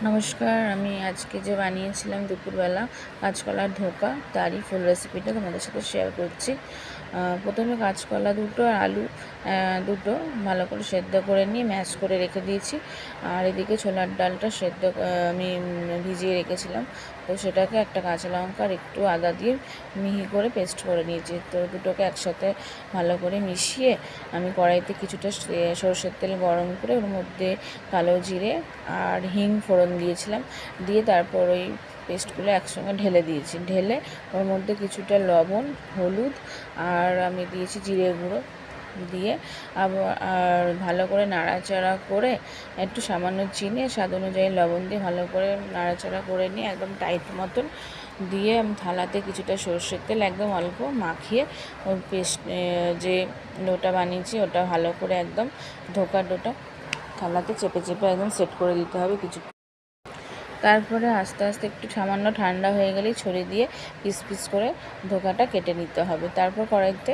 নমস্কার, আমি আজকে যে বানিয়েছিলাম দুপুরবেলা কাঁচকলার ধোকা, তারই ফুল রেসিপিটা তোমাদের সাথে শেয়ার করছি। প্রথমে কাঁচকলা দুটো আর আলু দুটো ভালো করে সেদ্ধ করে নিয়ে ম্যাশ করে রেখে দিয়েছি। আর এদিকে ছোলার ডালটা সেদ্ধ আমি ভিজিয়ে রেখেছিলাম, তো সেটাকে একটা কাঁচা লঙ্কা আর একটু আদা দিয়ে মিহি করে পেস্ট করে নিয়েছি। তো দুটোকে একসাথে ভালো করে মিশিয়ে আমি কড়াইতে কিছুটা সরষের তেল গরম করে ওর মধ্যে কালো জিরে আর হিং ফোড়ন দিয়েছিলাম, দিয়ে তারপর ওই পেস্টগুলো একসঙ্গে ঢেলে দিয়েছি। ঢেলে ওর মধ্যে কিছুটা লবণ, হলুদ আর আমি দিয়েছি জিরে গুঁড়ো দিয়ে আর ভালো করে নাড়াচাড়া করে একটু সামান্য চিনি স্বাদ অনুযায়ী লবণ দিয়ে ভালো করে নাড়াচাড়া করে নিয়ে একদম টাইট মতন দিয়ে আমি থালাতে কিছুটা সর্ষের তেল একদম অল্প মাখিয়ে ওই পেস্ট যে ডোটা বানিয়েছি ওটা ভালো করে একদম ধোকা ডোটা থালাতে চেপে চেপে একদম সেট করে দিতে হবে কিছু। তারপরে আস্তে আস্তে একটু সামান্য ঠান্ডা হয়ে গেলেই ছড়িয়ে দিয়ে পিস পিস করে ধোকাটা কেটে নিতে হবে। তারপর কড়াইতে